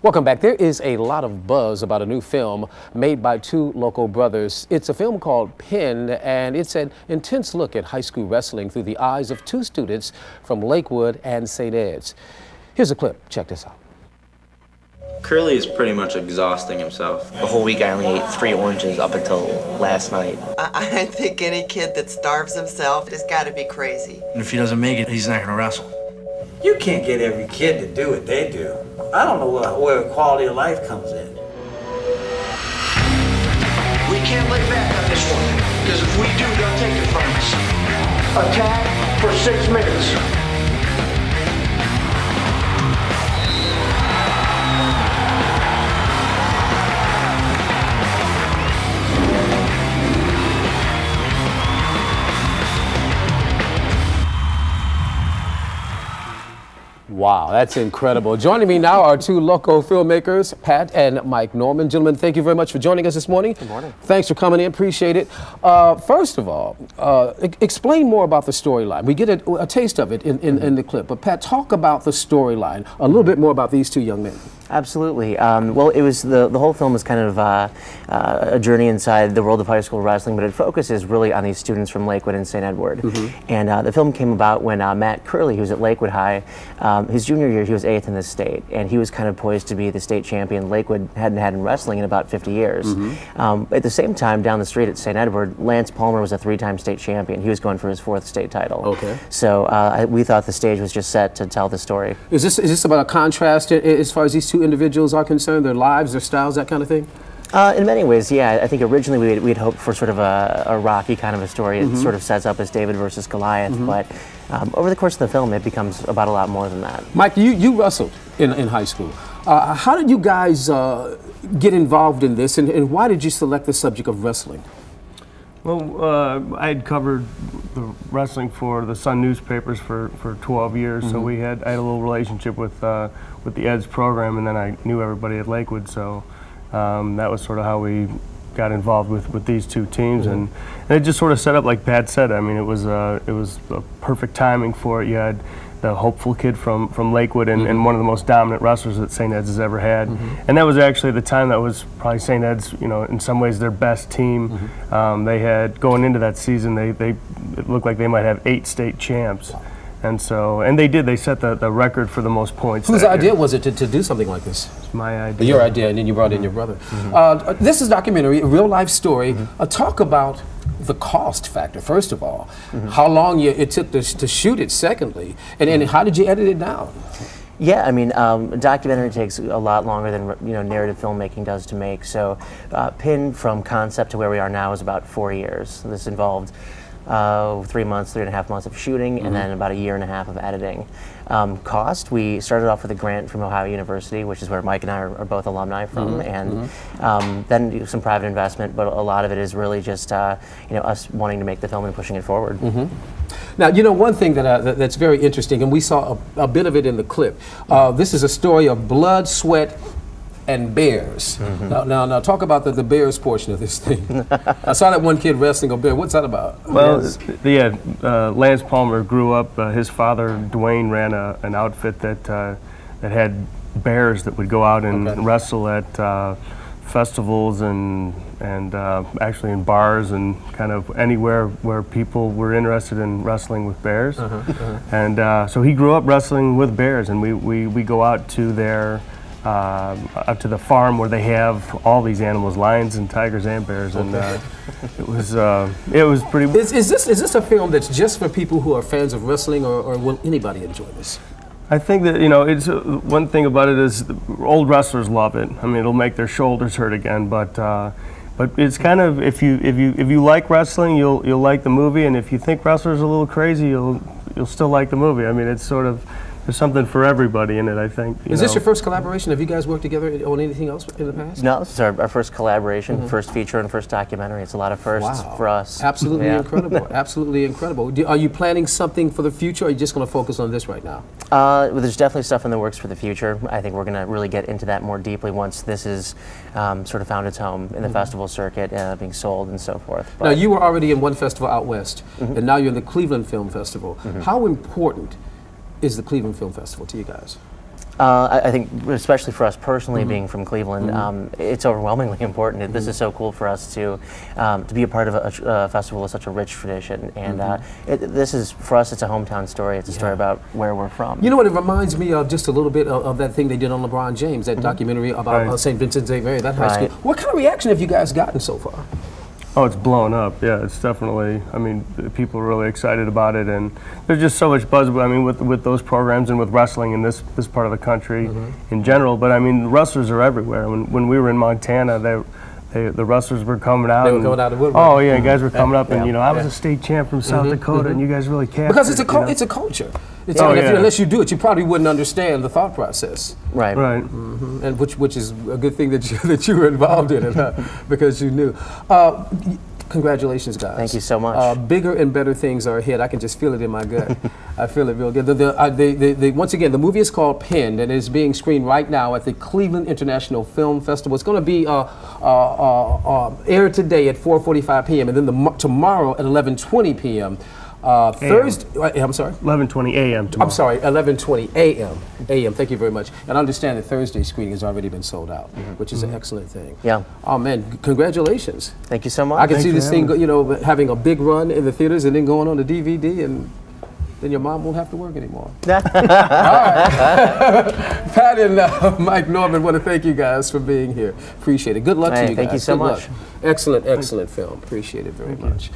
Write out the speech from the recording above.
Welcome back. There is a lot of buzz about a new film made by two local brothers. It's a film called Pin, and it's an intense look at high school wrestling through the eyes of two students from Lakewood and St. Ed's. Here's a clip. Check this out. Curly is pretty much exhausting himself. The whole week I only ate 3 oranges up until last night. I think any kid that starves himself has got to be crazy. And if he doesn't make it, he's not going to wrestle. You can't get every kid to do what they do. I don't know where quality of life comes in. We can't lay back on this one, because if we do, they'll take it from us. Attack for 6 minutes. Wow, that's incredible. Joining me now are two local filmmakers, Pat and Mike Norman. Gentlemen, thank you very much for joining us this morning. Good morning. Thanks for coming in. Appreciate it. First of all, explain more about the storyline. We get a taste of it in the clip. But Pat, talk about the storyline, a little bit more about these two young men. Absolutely. Well, it was the whole film is kind of a journey inside the world of high school wrestling, but it focuses really on these students from Lakewood and St. Edward. And the film came about when Matt Curley, who's at Lakewood High, his junior year, he was 8th in the state, and he was kind of poised to be the state champion Lakewood hadn't had in wrestling in about 50 years. At the same time, down the street at St. Edward, Lance Palmer was a 3-time state champion. He was going for his 4th state title. Okay. So we thought the stage was just set to tell the story. Is this about a contrast as far as these two individuals are concerned, their lives, their styles, that kind of thing? In many ways, yeah. I think originally we'd hoped for sort of a Rocky kind of a story. It sort of sets up as David versus Goliath, but over the course of the film, it becomes about a lot more than that. Mike, you wrestled in high school. How did you guys get involved in this, and why did you select the subject of wrestling? Well, I had covered the wrestling for the Sun newspapers for 12 years, so I had a little relationship with the Eds program, and then I knew everybody at Lakewood, so that was sort of how we got involved with these two teams, and it just sort of set up like Pat said. I mean, it was a perfect timing for it. You had the hopeful kid from Lakewood and one of the most dominant wrestlers that St. Ed's has ever had, and that was actually the time that was probably St. Ed's, you know, in some ways their best team. They had, going into that season, it looked like they might have 8 state champs. And so, and they set the record for the most points. Whose idea was it to do something like this? It's my idea. Your idea, and then you brought in your brother. This is a documentary, a real life story. Talk about the cost factor, first of all. How long it took to shoot it, secondly, and how did you edit it down? Yeah, I mean, a documentary takes a lot longer than narrative filmmaking does to make. So, Pin from concept to where we are now is about 4 years. This involved 3 months, 3.5 months of shooting, and then about 1.5 years of editing. Cost, we started off with a grant from Ohio University, which is where Mike and I are both alumni from, and then some private investment, but a lot of it is really just us wanting to make the film and pushing it forward. Now, one thing that's very interesting, and we saw a bit of it in the clip. This is a story of blood, sweat, and bears. Now talk about the bears portion of this thing. I saw that one kid wrestling a bear. What's that about? Well, Lance Palmer grew up, his father, Dwayne, ran an outfit that had bears that would go out and wrestle at festivals and actually in bars and kind of anywhere where people were interested in wrestling with bears. And so he grew up wrestling with bears, and we go out to their up to the farm where they have all these animals, lions and tigers and bears, and it was pretty. Is this a film that's just for people who are fans of wrestling, or will anybody enjoy this? I think that it's one thing about it is old wrestlers love it. I mean, it'll make their shoulders hurt again, but it's kind of, if you like wrestling, you'll like the movie, and if you think wrestlers are a little crazy, you'll still like the movie. I mean, it's sort of. There's something for everybody in it, I think. Is this your first collaboration? Have you guys worked together on anything else in the past? No, this is our first collaboration, first feature and first documentary. It's a lot of firsts for us. Absolutely incredible. Absolutely incredible. Are you planning something for the future, or are you just going to focus on this right now? Well, there's definitely stuff in the works for the future. I think we're going to really get into that more deeply once this is sort of found its home in the festival circuit, being sold and so forth. But now, you were already in one festival out west, and now you're in the Cleveland Film Festival. How important is the Cleveland Film Festival to you guys? I think, especially for us personally, being from Cleveland, it's overwhelmingly important. This is so cool for us to be a part of a festival with such a rich tradition. And this is, for us, it's a hometown story. It's a story about where we're from. You know what? It reminds me of just a little bit of that thing they did on LeBron James, that documentary about St. Vincent Xavier, that high school. What kind of reaction have you guys gotten so far? Oh, it's blown up. Yeah, it's definitely. I mean, people are really excited about it, and there's just so much buzz. I mean, with those programs and with wrestling in this part of the country in general. But I mean, wrestlers are everywhere. When we were in Montana, the wrestlers were coming out. They were coming out of the woodwork. Oh yeah, guys were coming up, and you know, I was a state champ from South Dakota, and you guys really can't. Because it's a it's a culture. It's unless you do it, you probably wouldn't understand the thought process. Right. Right. And which is a good thing that you were involved in it, because you knew. Congratulations, guys. Thank you so much. Bigger and better things are ahead. I can just feel it in my gut. I feel it real good. Once again, the movie is called Pinned, and is being screened right now at the Cleveland International Film Festival. It's going to be aired today at 4:45 p.m. and then tomorrow at 11:20 p.m. Thursday, I'm sorry? 11:20 a.m. tomorrow. I'm sorry, 11:20 a.m. a.m. Thank you very much. And I understand that Thursday's screening has already been sold out, which is an excellent thing. Yeah. Oh man, congratulations. Thank you so much. I can see this thing, you know, having a big run in the theaters and then going on the DVD, and then your mom won't have to work anymore. All right. Pat and Mike Norman want to thank you guys for being here. Appreciate it. Good luck to you guys. Thank you so much. Excellent, excellent film. Appreciate it very much.